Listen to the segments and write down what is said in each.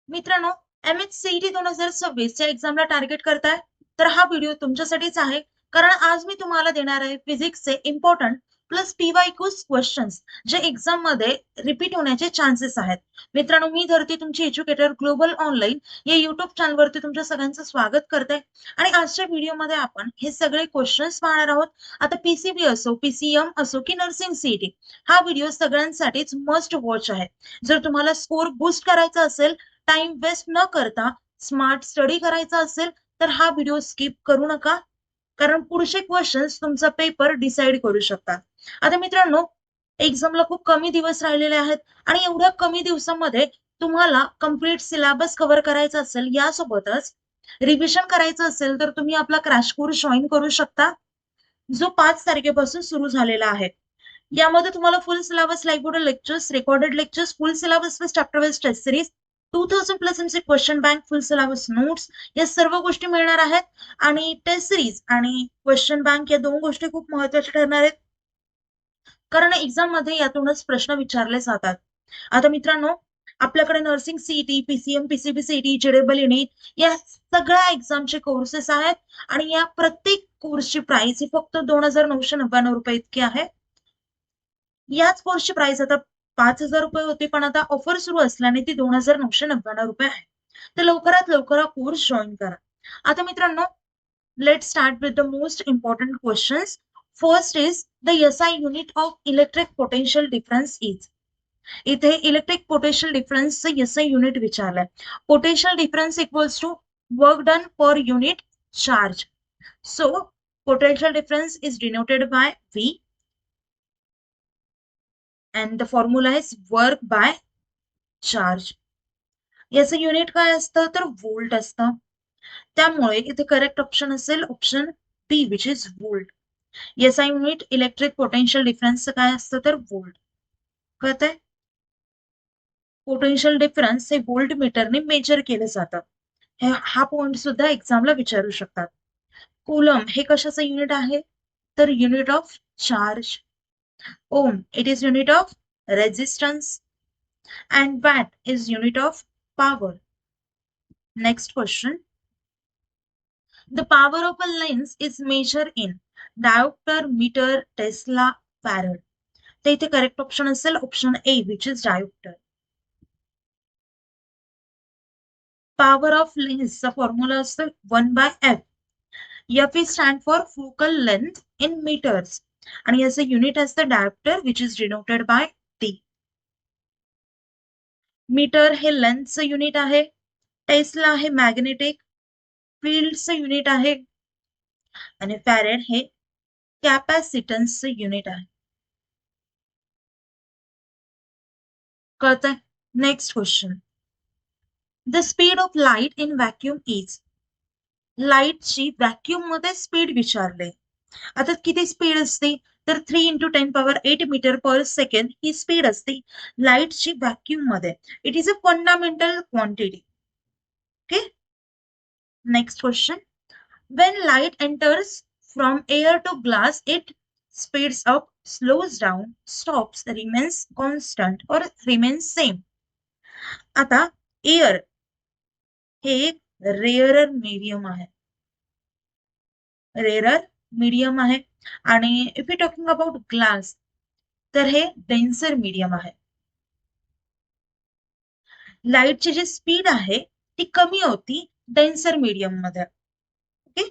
मित्रांनो, MHCET 2026 च्या एक्झामला target करताय तर हा व्हिडिओ तुमच्यासाठीच आहे. कारण आज मी तुम्हाला देणार आहे फिजिक्सचे इम्पॉर्टंट प्लस PYQs क्वेश्चन्स जे एक्झाम मध्ये रिपीट होण्याचे चान्सेस आहेत. मित्रांनो, मी धरती तुमची एज्युकेटर ग्लोबल ऑनलाईन या युट्यूब चॅनलवरती तुमच्या सगळ्यांचं स्वागत करते. आणि आजच्या व्हिडिओमध्ये आपण हे सगळे क्वेश्चन्स पाहणार आहोत. आता PCB असो, PCM असो की नर्सिंग CET, हा व्हिडिओ सगळ्यांसाठीच मस्ट वॉच आहे. जर तुम्हाला स्कोर बूस्ट करायचा असेल, टाइम वेस्ट न करता स्मार्ट स्टडी करायचा असेल तर हा व्हिडिओ स्किप करू नका. कारण पुढचे क्वेश्चन्स तुमचा पेपर डिसाईड करू शकतात. आता मित्रांनो, एक्झामला खूप कमी दिवस राहिलेले आहेत आणि एवढ्या कमी दिवसामध्ये तुम्हाला कम्प्लीट सिलेबस कव्हर करायचा असेल, यासोबतच रिव्हिजन करायचं असेल तर तुम्ही आपला क्रॅश कोर्स जॉईन करू शकता, जो 5 तारखेपासून सुरू झालेला आहे. यामध्ये तुम्हाला full syllabus, live video lectures, recorded lectures, full syllabus with chapter wise test series, 2000 plus MC question bank, full syllabus notes, या सर्व गोष्टी मिळणार आहेत. आणि टेस्ट सिरीज आणि क्वेश्चन बँक या दोन गोष्टी खूप महत्वाच्या ठरणार आहेत, कारण एक्झाम मध्ये यातूनच प्रश्न विचारले जातात. आता मित्रांनो, आपल्याकडे nursing CET, PCM, PCB CET, JEE NEET या सगळ्या एक्झामचे कोर्सेस आहेत. आणि या प्रत्येक कोर्सची प्राइस ही फक्त 2999 रुपये इतकी आहे. याच कोर्सची प्राइस आता 5000 रुपये होती, पण आता ऑफर सुरू असल्याने ती 2999 रुपये आहे. तर लवकरात लवकर हा कोर्स जॉईन करा. आता मित्रांनो, let start with the most important questions. First is the SI unit of electric potential difference is. इथे इलेक्ट्रिक पोटेन्शियल डिफरन्सचं SI युनिट विचारलंय. Potential difference equals to work done per unit charge. So potential difference is denoted by V and the formula is work by charge. याचं unit काय असतं तर volt असतं. त्यामुळे इथे करेक्ट ऑप्शन असेल option B, which is volt. याचा unit electric potential difference काय असतं तर व्होल्ट. कळतंय? पोटेन्शियल डिफरन्स हे व्होल्ट मीटरने मेजर केलं जातं. हा पॉइंट सुद्धा एक्झामला विचारू शकतात. कूलम हे कशाचं युनिट आहे तर unit of charge. Ohm, it is unit of resistance, and watt is unit of power. Next question. The power of a lens is measured in diopter, meter, Tesla, farad. तर इथे correct option असेल option A, which is diopter. Power of लेन्सचा formula असतो 1/f. F is stand for focal length in meters आणि याचं unit असतं dioptre, which is denoted by T. Metre हे लेन्थचं युनिट आहे. टेस्ला हे मॅग्नेटिक फील्डचं युनिट आहे. आणि फॅरेड हे कॅपॅसिटन्सचं युनिट आहे. कळतंय? Next question. The speed of light in vacuum is. लाईटची व्हॅक्यूम मध्ये स्पीड विचारले. आता किती स्पीड असते तर 3 × 10⁸ मीटर पर सेकंड ही स्पीड असते लाईटची व्हॅक्यूम मध्ये. It is a fundamental quantity. Okay. Next question. When light enters from air to glass, it speeds up, slows down, stops, remains constant or remains same. आता air हे एक rarer medium आहे. Rarer medium आहे. आणि if you talking about glass तर हे denser medium आहे. लाईटची जी स्पीड आहे ती कमी होती डेन्सर मीडियम मध्ये. ओके.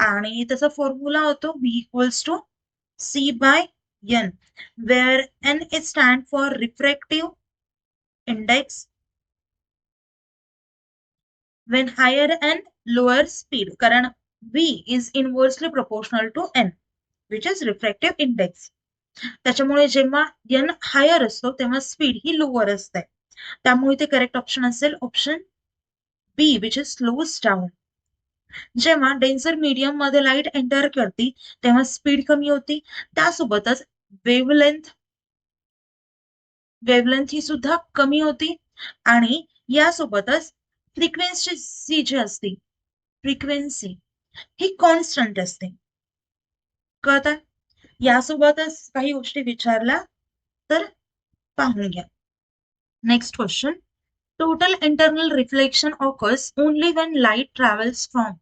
आणि त्याचा फॉर्म्युला होतो V = C/N, where N is stand for refractive index. When higher N, lower speed, कारण V is inversely proportional to N, which is refractive index. त्याच्यामुळे जेव्हा N हायर असतो तेव्हा स्पीड ही lower असते. त्यामुळे ते करेक्ट ऑप्शन असेल option B, which is slows down. जेव्हा डेन्सर मीडियम मध्ये लाईट एंटर करते तेव्हा स्पीड कमी होती. त्यासोबतच वेवलेंथ ही सुद्धा कमी होती. आणि यासोबतच फ्रिक्वेन्सी जी असते, फ्रिक्वेन्सी ही कॉन्स्टंट असते. कळत? यासोबतच काही गोष्टी विचारल्या तर पाहून घ्या. Next question. Total internal reflection occurs only when light travels from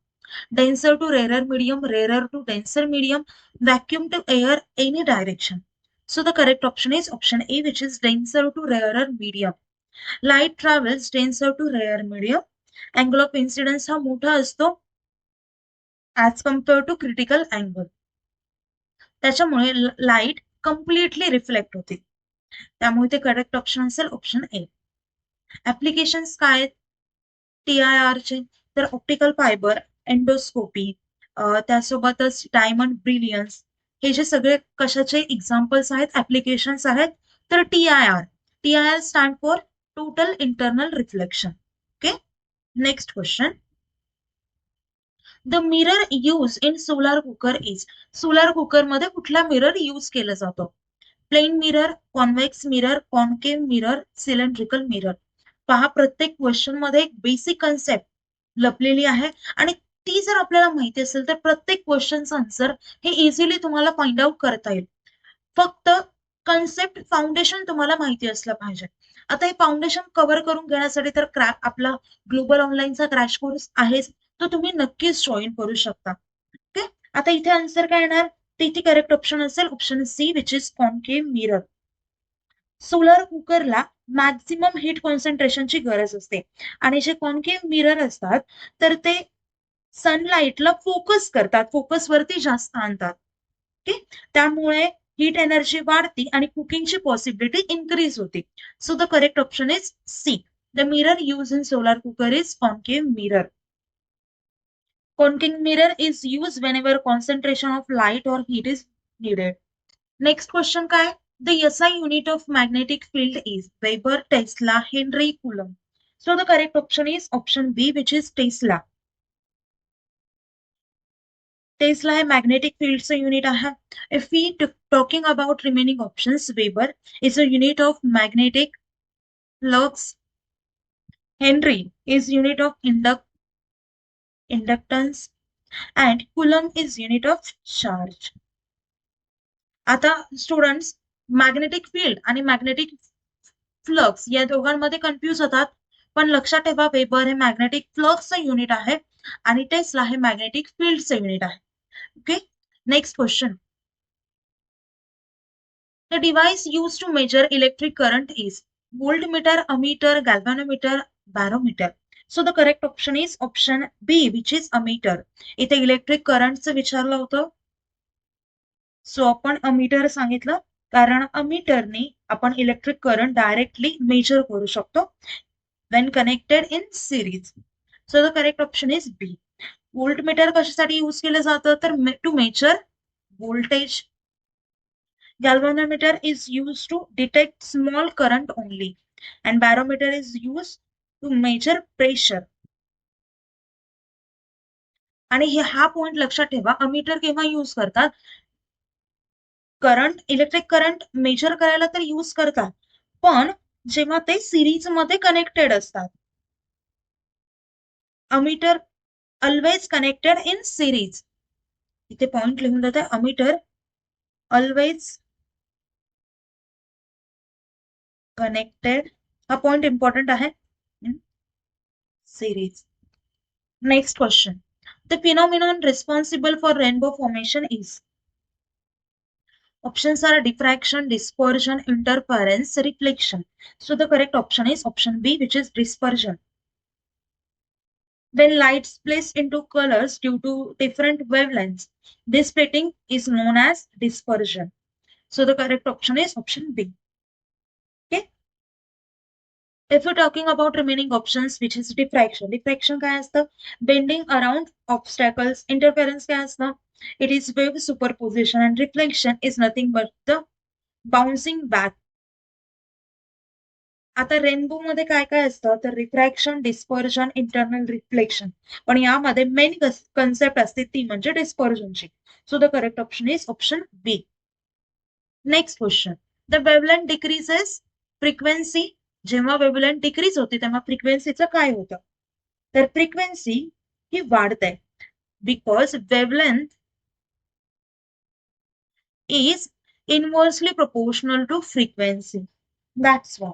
denser to rarer to denser medium, vacuum to air, any direction. So the correct option is option A, which is denser to rarer medium. Light travels denser to rarer medium. Angle of incidence हा मोठा असतो as compare to critical angle. त्याच्यामुळे light completely reflect होते. त्यामुळे ते correct option असेल option A. Applications काय आहेत TIR चे? तर ऑप्टिकल फायबर, एंडोस्कोपी, त्यासोबतच डायमंड ब्रिलियन्स, हे जे सगळे कशाचे एक्झाम्पल्स आहेत, ऍप्लिकेशन्स आहेत. तर TIR stand for total internal reflection. Okay, next question. The mirror use in solar cooker is. Solar cooker मध्ये कुठला मिरर यूज केला जातो? Plane mirror, convex mirror, concave mirror, cylindrical mirror. पहा, प्रत्येक क्वेश्चन मध्ये एक बेसिक कन्सेप्ट लपलेली आहे आणि ती जर आपल्याला माहिती असेल तर प्रत्येक क्वेश्चनचं आन्सर हे इझिली तुम्हाला फाइंड आउट करता येईल. फक्त कन्सेप्ट फाउंडेशन तुम्हाला माहिती असलं पाहिजे. आता हे फाउंडेशन कव्हर करून घेण्यासाठी तर आपला ग्लोबल ऑनलाईनचा क्रॅश कोर्स आहेच, तो तुम्ही नक्कीच जॉईन करू शकता. ओके, आता इथे आन्सर काय येणार? तिथे करेक्ट ऑप्शन असेल option C, which is concave mirror. Solar कुकरला मॅक्झिमम हीट कॉन्सन्ट्रेशनची गरज असते आणि जे कॉन्केव्ह मिरर असतात तर ते सनलाईटला फोकस करतात, फोकस वरती जास्त आणतात. ओके, त्यामुळे हीट एनर्जी वाढती आणि कुकिंगची पॉसिबिलिटी इन्क्रीज होते. So the correct option is C. The mirror use in solar cooker is concave mirror. Concave mirror is used whenever concentration of light or heat is needed. Next question काय? The SI unit of magnetic field is Weber, Tesla, Henry, Coulomb. So the correct option is option B, which is Tesla. Tesla हे magnetic फील्डचं unit आहे. If we talking about remaining options, weber is a unit of magnetic flux. Henry is unit of inductance and Coulomb is unit of charge. आता students, magnetic field आणि magnetic flux या दोघांमध्ये confuse होतात, पण लक्षात ठेवा weber हे magnetic फ्लक्सचं unit आहे आणि टेस्ला हे मॅग्नेटिक फील्डचं युनिट आहे. Okay, next question. The device used to measure electric current is voltmeter, ammeter, galvanometer, barometer. So the correct option is option B, which is ammeter. इथे electric करंटचं विचारलं होतं, so आपण ammeter सांगितलं कारण अमीटरने आपण इलेक्ट्रिक करंट डायरेक्टली मेजर करू शकतो when connected in series. So the correct option is B. Voltmeter कशासाठी यूज केलं जातं? तर to measure voltage. Galvanometer is used to detect small current only and barometer is used to measure pressure. आणि हा point लक्षात ठेवा, ammeter केव्हा use करतात? करंट, इलेक्ट्रिक करंट मेजर करायला तर यूज करतात, पण जेव्हा ते सिरीज मध्ये कनेक्टेड असतात. Ammeter always connected in series. इथे पॉइंट लिहून देत आहे, अमीटर ऑलवेज कनेक्टेड. हा पॉइंट इम्पॉर्टंट आहे, series. Next question. The phenomenon responsible for rainbow formation is. Options are diffraction, dispersion, interference, reflection. So the correct option is option B, which is dispersion. When light splits into colors due to different wavelengths, this splitting is known as dispersion. So the correct option is option B. Okay. If you're talking about remaining options, which is diffraction. Diffraction काय असतं? Bending around obstacles. Interference काय असतं? It is wave superposition and reflection is nothing but the bouncing back. आता rainbow मध्ये काय काय असतं? तर रिफ्रॅक्शन, डिस्पर्जन, इंटरनल रिफ्लेक्शन. पण यामध्ये मेन कन्सेप्ट असते ती म्हणजे डिस्पर्जनची. So the correct option is option B. Next question. The wavelength decreases, frequency. जेव्हा वेवलेंथ डिक्रीज होते तेव्हा फ्रिक्वेन्सीचं काय होतं? तर फ्रिक्वेन्सी ही वाढते बिकॉज वेवलेंथ is inversely proportional to frequency. That's why.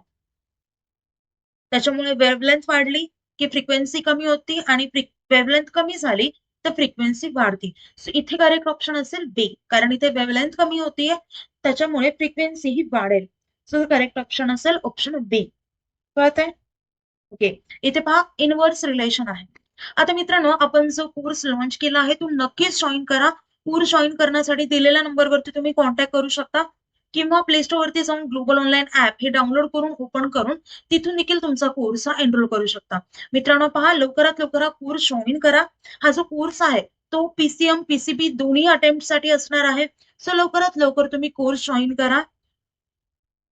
त्याच्यामुळे वेव्हलेंथ वाढली की फ्रिक्वेन्सी कमी होती आणि वेव्हलेंथ कमी झाली तर फ्रिक्वेन्सी वाढती. सो इथे करेक्ट ऑप्शन असेल बी, कारण इथे वेव्हलेंथ कमी होतीये त्याच्यामुळे फ्रिक्वेन्सी ही वाढेल. सो करेक्ट ऑप्शन असेल ऑप्शन बी. कळतंय? ओके. इथे पहा इनव्हर्स रिलेशन आहे. आता मित्रांनो, आपण जो कोर्स लॉन्च केला आहे तो नक्कीच जॉईन करा. कोर्स जॉईन करण्यासाठी दिलेल्या नंबरवरती तुम्ही कॉन्टॅक्ट करू शकता किंवा प्ले स्टोअरवरती जाऊन ग्लोबल ऑनलाईन ऍप हे डाउनलोड करून ओपन करून तिथून देखील तुमचा कोर्स हा एनरोल करू शकता. मित्रांनो पहा, लवकरात लवकर हा कोर्स जॉईन करा. हा जो कोर्स आहे तो PCM, PCB दोन्ही अटेम्प्ट साठी असणार आहे. सो लवकरात लवकर तुम्ही कोर्स जॉईन करा.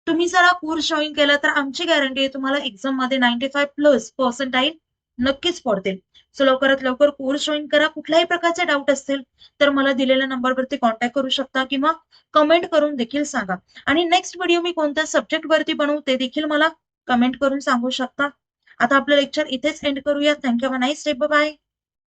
तुम्ही जर हा कोर्स जॉईन केला तर आमची गॅरंटी आहे तुम्हाला एक्झाम मध्ये 95+ नक्कीच पडतील. सो लवकरात लवकर कोर्स जॉईन करा. कुठल्याही प्रकारचे डाऊट असतील तर मला दिलेल्या नंबरवरती कॉन्टॅक्ट करू शकता किंवा कमेंट करून देखील सांगा. आणि नेक्स्ट व्हिडिओ मी कोणत्या सब्जेक्ट वरती बनवू ते देखील मला कमेंट करून सांगू शकता. आता आपलं लेक्चर इथेच एंड करूया. Thank you. Have a nice day. Bye.